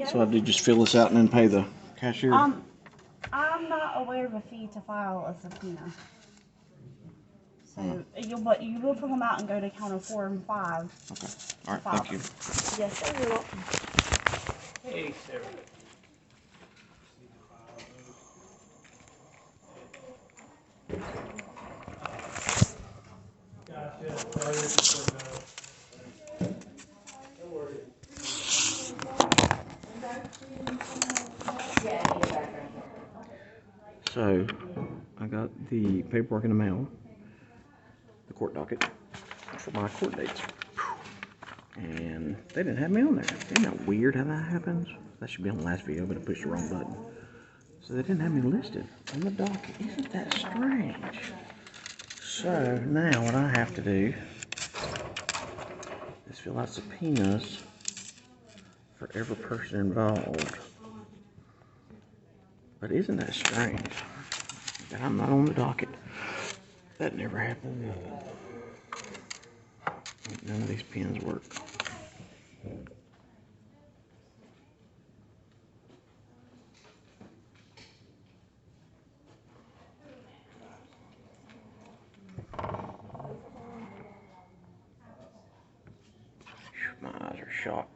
So I do just fill this out and then pay the cashier? I'm not aware of a fee to file a subpoena. So but you will fill them out and go to counter 4 and 5. Okay. All right. Thank you. Yes, sir. You're welcome. Hey, Sarah. Gotcha. No worries. So I got the paperwork in the mail, the court docket for my court dates. And they didn't have me on there. Isn't that weird how that happens? That should be on the last video, but I pushed the wrong button. So they didn't have me listed on the docket. Isn't that strange? So now what I have to do is fill out subpoenas for every person involved. But isn't that strange that I'm not on the docket? That never happened. None of these pens work. My eyes are shot.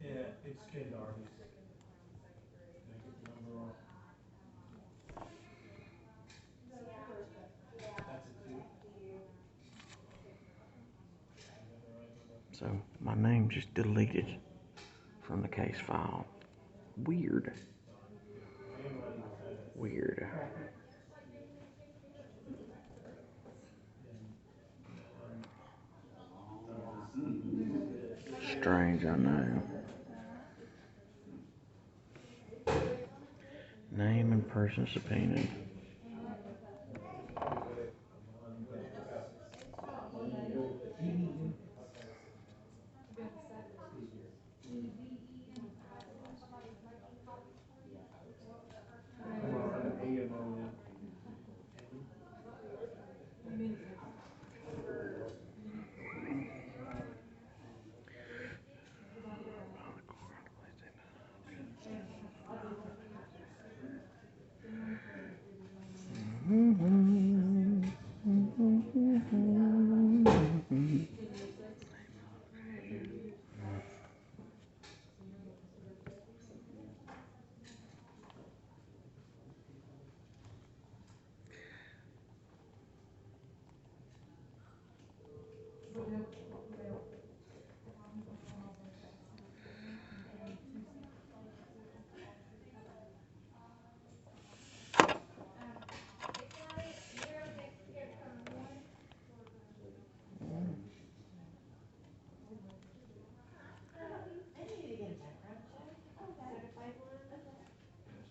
Yeah, it's Ken Darby's. Can I get the number on? That's a 2. So my name just deleted from the case file. Weird. Weird. Strange, I know. Name and person subpoenaed.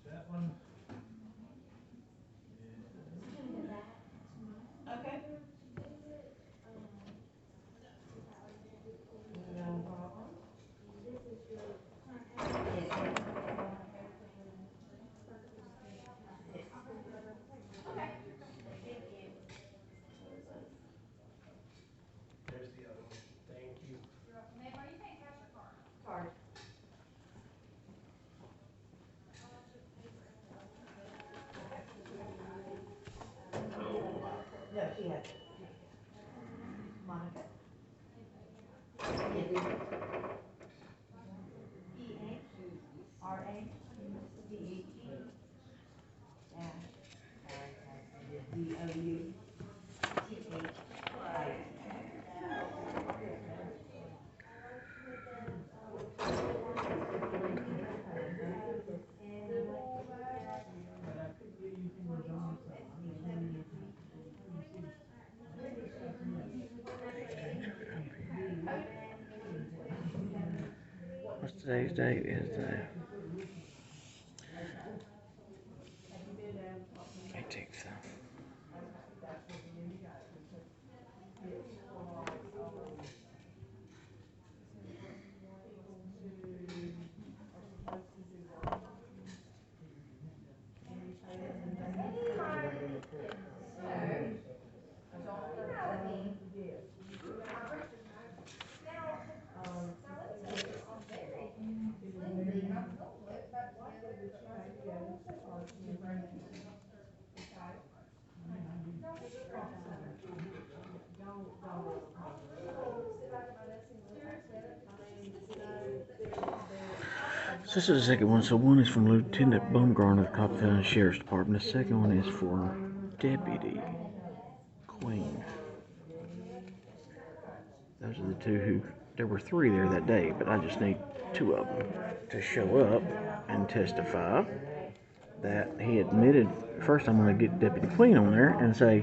There's that one. Okay. There's the other one. Thank you. Ma'am, are you paying cash or card? Card. No, she has it. Monica? Yes. What's today's date? Is the 18th. So this is the second one. So one is from Lieutenant Bumgarner of the Cobb County Sheriff's Department. The second one is for Deputy Queen. Those are the two who, there were three there that day, but I just need two of them to show up and testify that he admitted. First, I'm going to get Deputy Queen on there and say,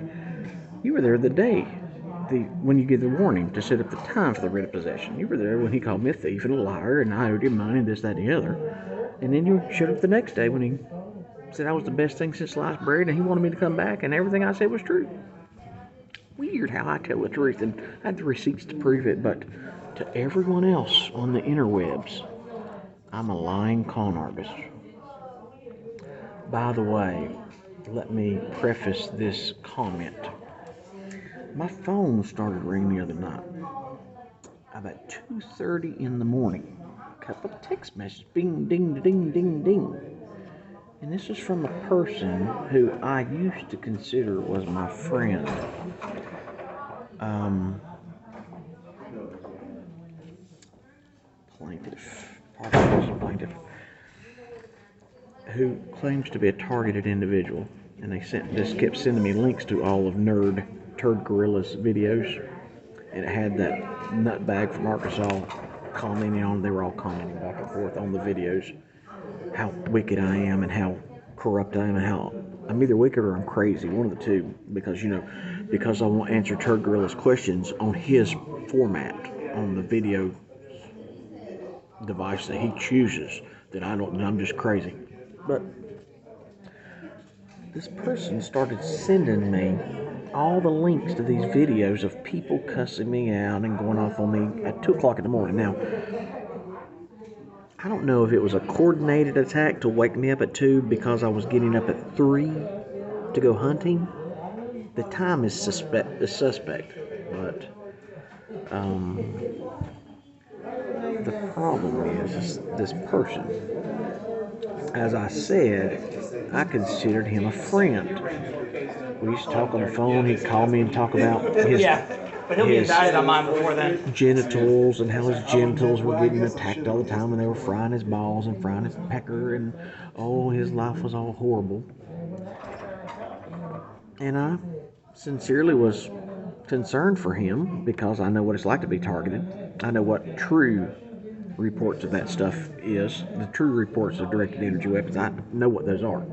you were there the day when you give the warning to set up the time for the writ of possession. You were there when he called me a thief and a liar and I owed him money and this, that, and the other. And then you showed up the next day when he said I was the best thing since sliced bread and he wanted me to come back and everything I said was true. Weird how I tell the truth, and I had the receipts to prove it, but to everyone else on the interwebs, I'm a lying con artist. By the way, let me preface this comment. My phone started ringing the other night. About 2:30 in the morning. A couple of text messages. Bing, ding, ding, ding, ding. And this is from a person who I used to consider was my friend. Plaintiff, who claims to be a targeted individual. And they kept sending me links to all of Turd Gorilla's videos. And it had that nutbag from Arkansas commenting on, they were all commenting back and forth on the videos, how wicked I am and how corrupt I am and how I'm either wicked or I'm crazy, one of the two, because I won't answer Turd Gorilla's questions on his format, on the video device that he chooses, that I'm just crazy. But this person started sending me all the links to these videos of people cussing me out and going off on me at 2 o'clock in the morning. Now, I don't know if it was a coordinated attack to wake me up at 2 because I was getting up at 3 to go hunting. The time is suspect, but the problem is this person. As I said, I considered him a friend. We used to talk on the phone. He'd call me and talk about his genitals and how his genitals were getting attacked all the time and they were frying his balls and frying his pecker and his life was all horrible. And I sincerely was concerned for him because I know what it's like to be targeted. I know what true reports of that stuff is. The true reports of directed energy weapons, I know what those are.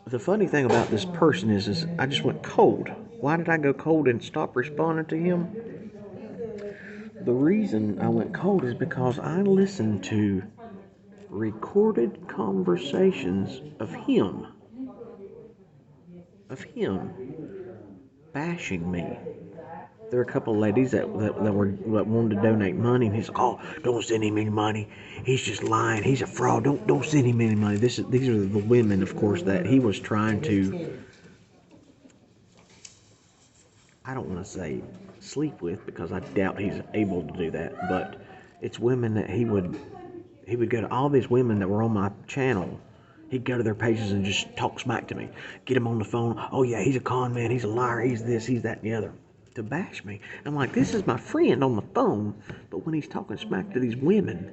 The funny thing about this person is I just went cold. Why did I go cold and stop responding to him? The reason I went cold is because I listened to recorded conversations of him bashing me. There were a couple of ladies that wanted to donate money, and he's like, "Oh, don't send him any money. He's just lying. He's a fraud. Don't send him any money." These are the women, of course, that he was trying to. I don't want to say sleep with because I doubt he's able to do that, but it's women that he would go to all these women that were on my channel. He'd go to their pages and just talk smack to me, get him on the phone. Oh yeah, he's a con man. He's a liar. He's this. He's that, and the other. To bash me. I'm like, this is my friend on the phone, but when he's talking smack to these women,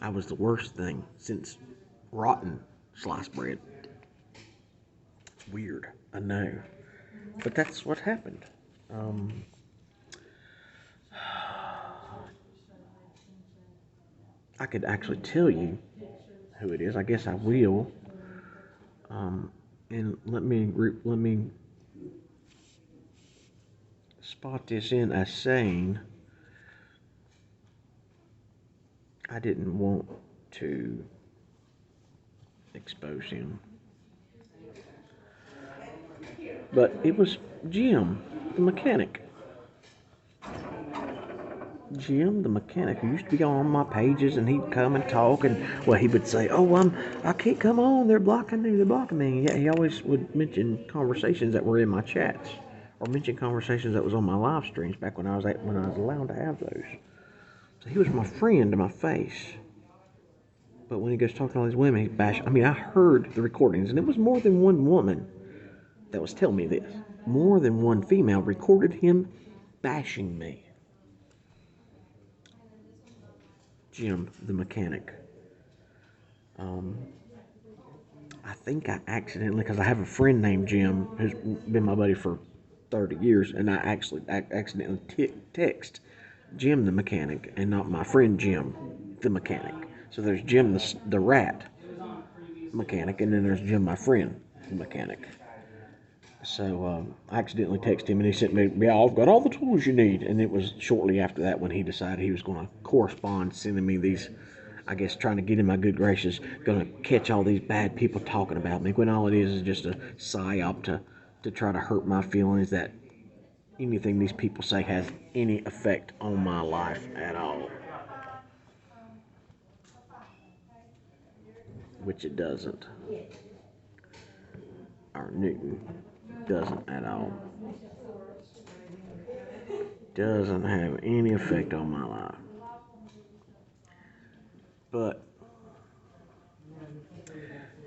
I was the worst thing since rotten sliced bread. It's weird, I know, but that's what happened. I could actually tell you who it is. I guess I will. And let me spot this in as saying I didn't want to expose him. But it was Jim, the mechanic. Jim, the mechanic, who used to be on my pages, and he'd come and talk, and he would say, I can't come on, they're blocking me. Yeah, he always would mention conversations that were in my chats, or mention conversations that was on my live streams back when I was allowed to have those. So he was my friend to my face. But when he goes talking to all these women, he's bashing. I mean, I heard the recordings, and it was more than one woman that was telling me this. More than one female recorded him bashing me. Jim, the mechanic. I think I accidentally, because I have a friend named Jim who's been my buddy for 30 years, and I accidentally text Jim the mechanic and not my friend Jim the mechanic. So there's Jim the rat mechanic, and then there's Jim my friend the mechanic. So I accidentally texted him, and he sent me, yeah, I've got all the tools you need. And it was shortly after that when he decided he was going to correspond, sending me these, I guess, trying to get in my good graces, going to catch all these bad people talking about me, when all it is just a psyop to try to hurt my feelings that anything these people say has any effect on my life at all. Which it doesn't. Or Newton doesn't at all. Doesn't have any effect on my life. But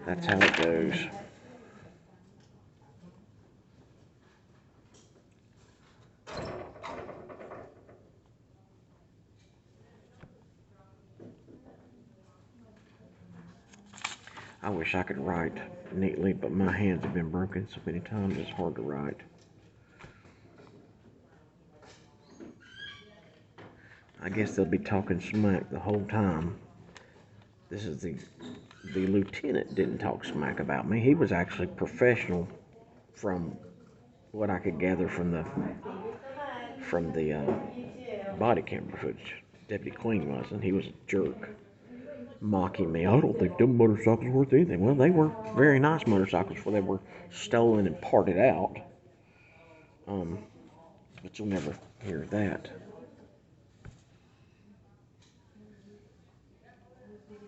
that's how it goes. I wish I could write neatly, but my hands have been broken so many times it's hard to write. I guess they'll be talking smack the whole time. This is the lieutenant didn't talk smack about me. He was actually professional, from what I could gather from the body camera footage. Deputy Queen was, and he was a jerk, mocking me. I don't think them motorcycles were worth anything. Well, they were very nice motorcycles before they were stolen and parted out. But you'll never hear that.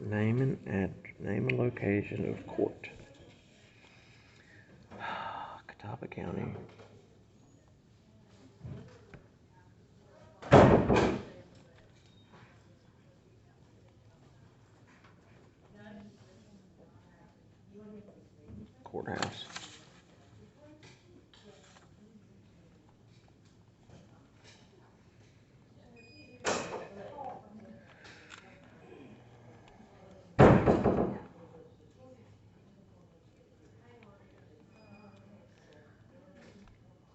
Name and location of court. Catawba County. Courthouse.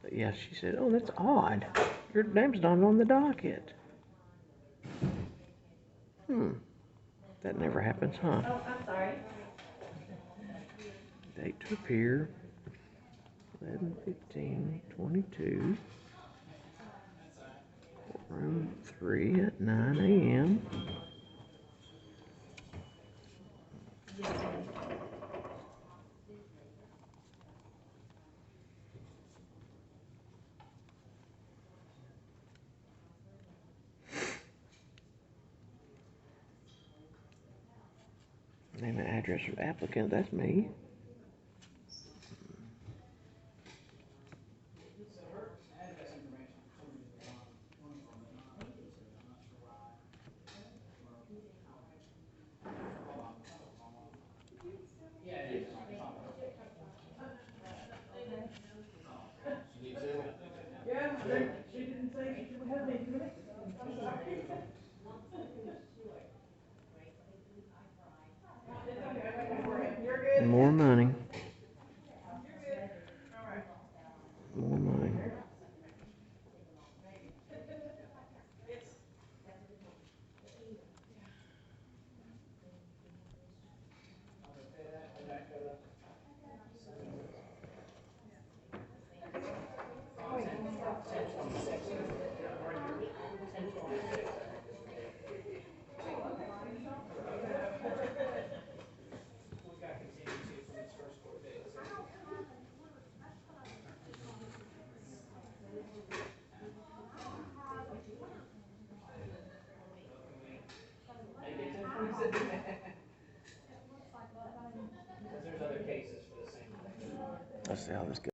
But yeah, she said, oh, that's odd. Your name's not on the docket. That never happens, huh? Oh, I'm sorry. Date to appear, 11/15/22. Room 3 at 9 a.m. Name and address of applicant, that's me. More money. More money. Let's see how this goes.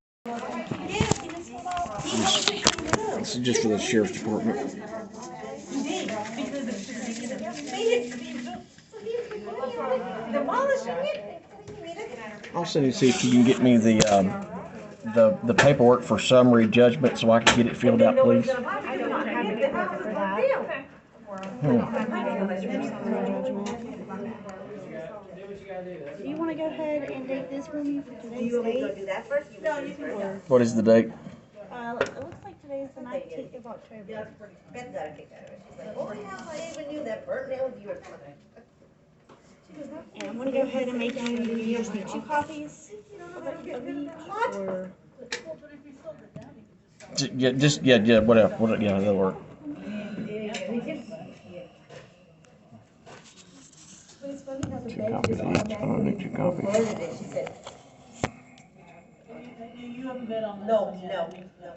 This is just for the sheriff's department. Demolishing it. I'll send you see if you can get me the paperwork for summary judgment so I can get it filled out, please. I don't have the paperwork for that. Do you want to go ahead and date this for me for today's date? Do that first? No, you can. What is the date? It looks like today's the 19th of October. Beth got a kick out of it. She's like, oh yeah, I even knew that burnt nail was yours. And I'm going to go ahead and make you, you just need 2 copies of each, or... Yeah, whatever. Yeah, that'll work. 2 copies each. I don't need 2 copies. She said, You haven't been on this no, one yet. no.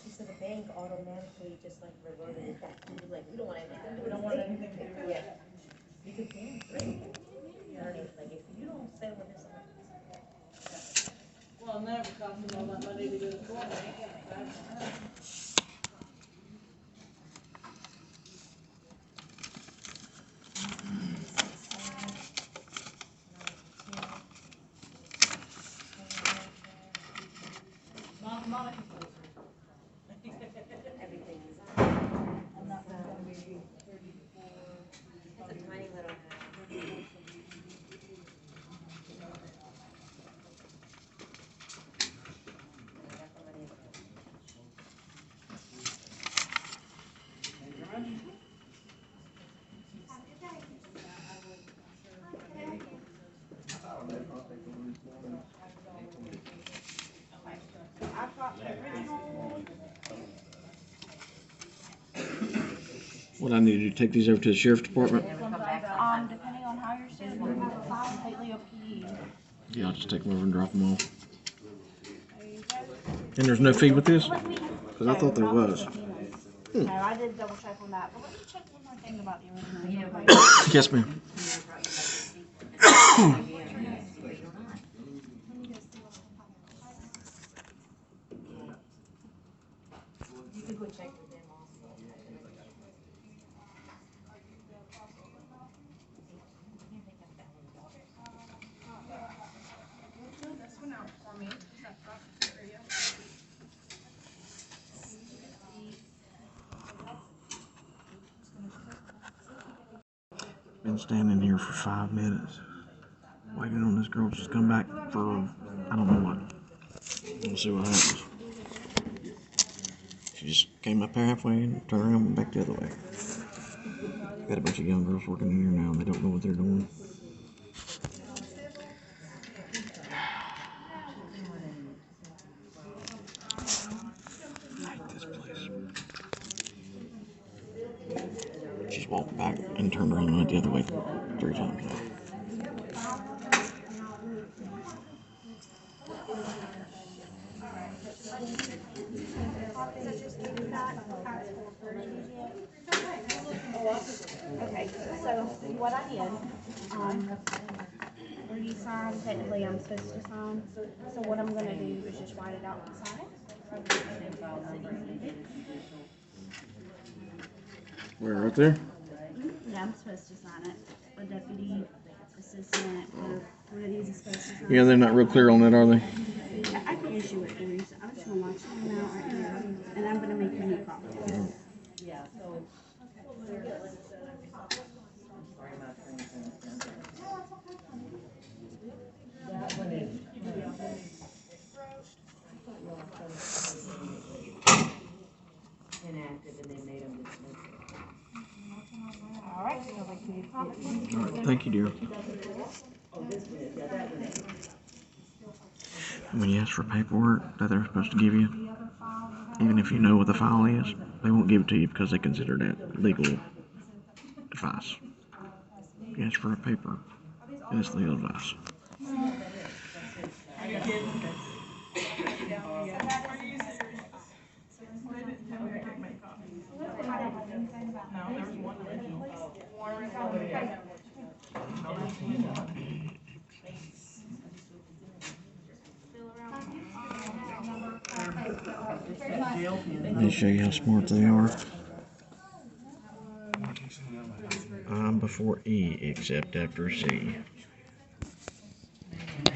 She said the bank automatically just like reverted it back. She was like, we don't want anything to do with We don't want anything to do with it. Yeah. You could cancel it. Like, if you don't stay with this, Well, and that would cost them all that money to do the full bank. Monica. everything is. And that was gonna be 34. It's a tiny little house. I've got the original. What I need to do, take these over to the sheriff's department? Depending on how you're sitting, we have a file completely up to you. Yeah, I'll just take them over and drop them off. And there's no fee with this? Because I thought there was. No, I did double check on that. But let me check one more thing about the original. Yes, ma'am. You could go check with them also. This one out for me. Is that process for you? Been standing here for 5 minutes, waiting on this girl to just come back for, I don't know what. We'll see what happens. She just came up there halfway and turned around and went back the other way. Got a bunch of young girls working in here now and they don't know what they're doing. I hate this place. She's walked back and turned around and went the other way 3 times now. Okay, so what I did, where you sign, technically I'm supposed to sign. So what I'm gonna do is just write it out and sign it. Where, right there? Yeah, I'm supposed to sign it. A deputy assistant, or one of these is supposed to sign it. Yeah, they're not real clear on that, are they? I can issue it for you, so I'm just gonna watch them out right now, and I'm gonna make a new copy. Yeah, so. Inactive and they made them dismiss it. All right, so like new copy. All right, thank you, dear. When you ask for paperwork that they're supposed to give you, even if you know what the file is, they won't give it to you because they consider that legal advice. You ask for a paper, and it's legal advice. Let me show you how smart they are. I'm before E except after C. Are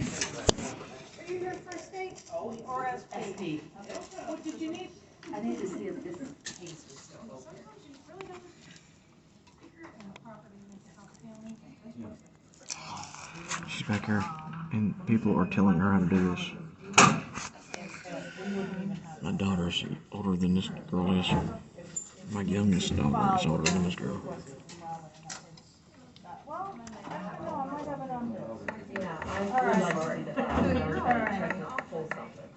you here for state or SP? What did you need? I need to see if this case was still open. Sometimes you really don't figure in a property like a county. She's back here, and people are telling her how to do this. My daughter's older than this girl is. My youngest daughter is older than this girl. Well, no, I might have it on this. Yeah, I'd like to see that. Pull something.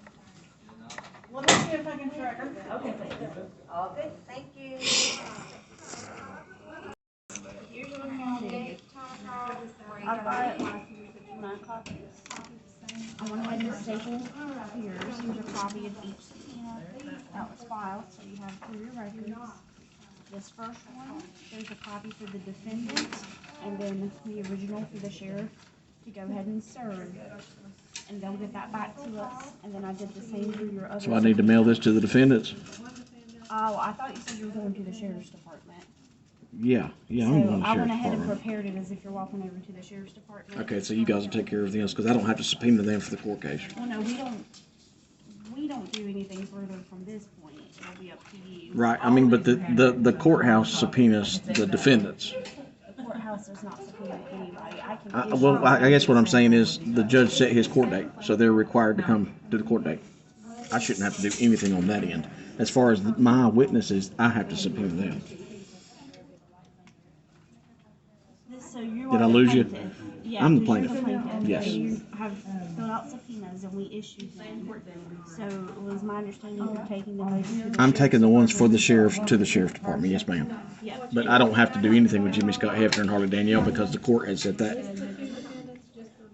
Well, let's see if I can track it. Okay, thank you. All good, thank you. Here's what I'm gonna do. I've got my copies. I went ahead and stapled yours. Here's a copy of each subpoena that was filed, so you have for your records. This first one, there's a copy for the defendant, and then the original for the sheriff to go ahead and serve. And they'll get that back to us, and then I did the same for your other. So I need to mail this to the defendants? Oh, I thought you said you were going to the sheriff's department. Yeah, I'm So going to the I went sheriff's ahead and department. prepared it as if you're walking over to the sheriff's department. Okay, so you guys will take care of everything else, because I don't have to subpoena them for the court case. Well, no, we don't do anything further from this point. It'll be up to you. Right, I mean, but the courthouse subpoenas the defendants. The courthouse does not subpoena anybody. I can Well, I guess what I'm saying is the judge set his court date, so they're required to come to the court date. I shouldn't have to do anything on that end. As far as my witnesses, I have to subpoena them. So you Did are I the lose you? plaintiff. Yeah, I'm the 'cause you're plaintiff. Yes. So you have filled out subpoenas and we issued them. So it was my understanding you're taking them over to the I'm taking the ones for the sheriff's sheriff to the sheriff's department, yes ma'am. Yeah. But I don't have to do anything with Jimmy Scott Hefner and Harley Danielle because the court has said that.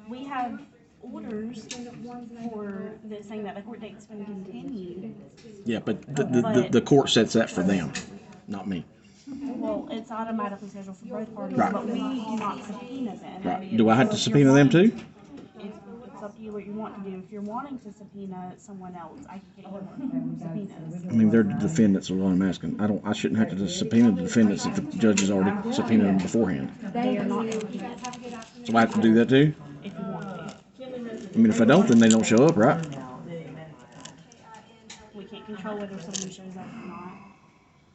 We have orders for the saying that the court date's been continued. Yeah, but the court sets that for them, not me. Well, it's automatically scheduled for both parties, Right. but we do not subpoena them. Right. Do I have to subpoena them too? It's up to you what you want to do. If you're wanting to subpoena someone else, I can get you more subpoenas. I mean, they're the defendants is what I'm asking. I shouldn't have to just subpoena the defendants if the judge has already subpoenaed them beforehand. They are not subpoenas So I have to do that too? if you want to. I mean, if I don't, then they don't show up, right? We can't control whether someone shows up or not.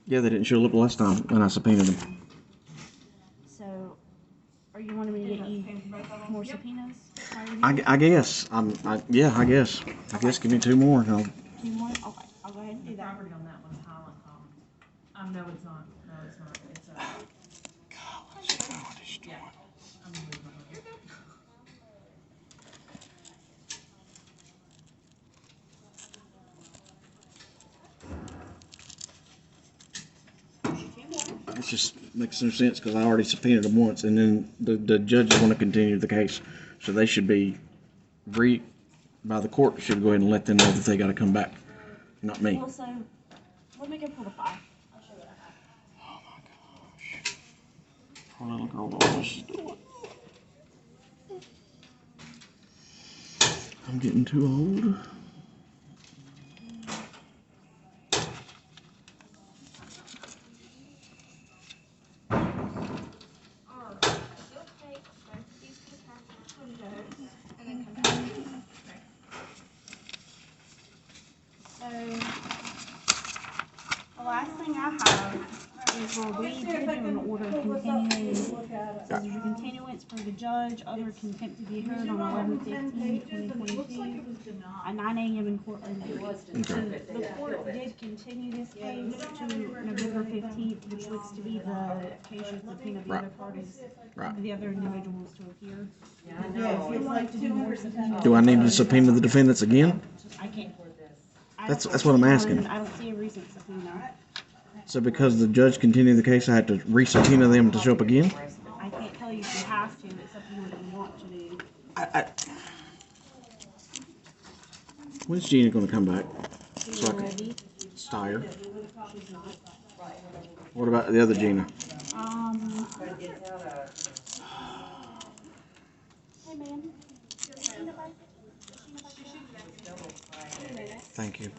Yeah, they didn't show up last time when I subpoenaed them. So, are you wanting me to get you more subpoenas? I guess. Yeah, I guess. I guess give me 2 more. And I'll, 2 more? Okay, I'll go ahead and do that. Property on that one's Highland Commons. No, it's not. No, it's not. It's yeah. I'm moving on. it just makes no sense because I already subpoenaed them once, and then the judges want to continue the case, so they should be by the court should go ahead and let them know that they got to come back, not me. Well, so, let me go pull the file. I'll show you what I have. Oh my gosh, poor little girl knows what she's doing. I'm getting too old. So, the last thing I have is where we did do an order continuing. So there's a continuance for the judge, other contempt to be heard on 11/15/2022 at 9 a.m. in courtroom 3. So the court did continue this case to November 15th, which looks to be the case of subpoena the other parties, the other individuals to appear. Yeah, if you'd like to do more subpoenas. Do I need to subpoena the defendants again? I can't. That's what I'm asking. I don't see a recent subpoena. So because the judge continued the case, I had to re-subpoena them to show up again? I can't tell you if you have to. It's up to you what you want to do. When's Gina going to come back? So I can Ready? Steyer. What about the other Gina? Hey, man. Thank you.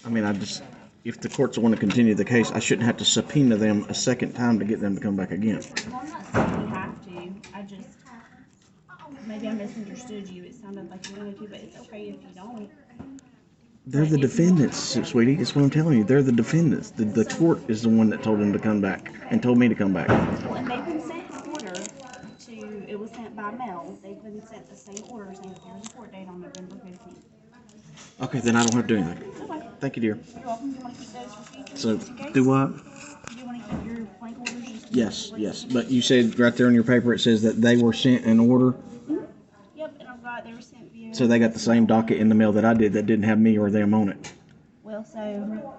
I mean, I just if the courts want to continue the case, I shouldn't have to subpoena them a second time to get them to come back again. Well, I'm not saying you have to. I just, maybe I misunderstood you. It sounded like you wanted to, but it's okay if you don't. They're the defendants, sweetie. That's what I'm telling you. They're the defendants. The court is the one that told them to come back and told me to come back. Well, and they've been sent an order to, it was sent by mail. They've been sent the same order saying that there's a court date on November 15th. Okay, then I don't have to do anything. Okay. Thank you, dear. You're welcome. You want to keep those for future? So, just in case? do what? Do you want to keep your blank orders? Just in Yes, case? yes. But you said right there on your paper it says that they were sent an order, Yep, and I've got, they were sent via. so they got the same docket in the mail that I did that didn't have me or them on it. Well, so,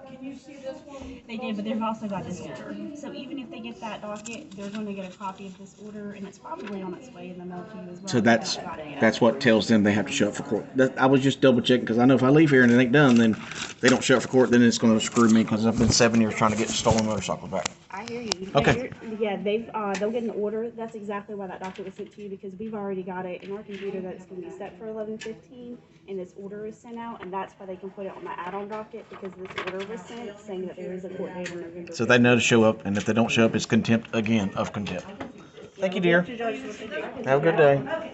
can you see this one? They did, but they've also got this order. So even if they get that docket, they're going to get a copy of this order, and it's probably on its way in the mail to you as well. So if that's they haven't got it yet. that's what tells them they have to show up for court. I was just double checking because I know if I leave here and it ain't done, then they don't show up for court. Then it's going to screw me because I've been 7 years trying to get stolen motorcycles back. I hear you. Okay. Yeah, they'll get an order. That's exactly why that docket was sent to you, because we've already got it in our computer that it's going to be set for 11:15, and this order is sent out, and that's why they can put it on the add-on docket, because this order was sent saying that there is a court date on November 15th. So they know to show up, and if they don't show up, it's contempt again of contempt. Thank you, dear. To judge what they do. Have a good day.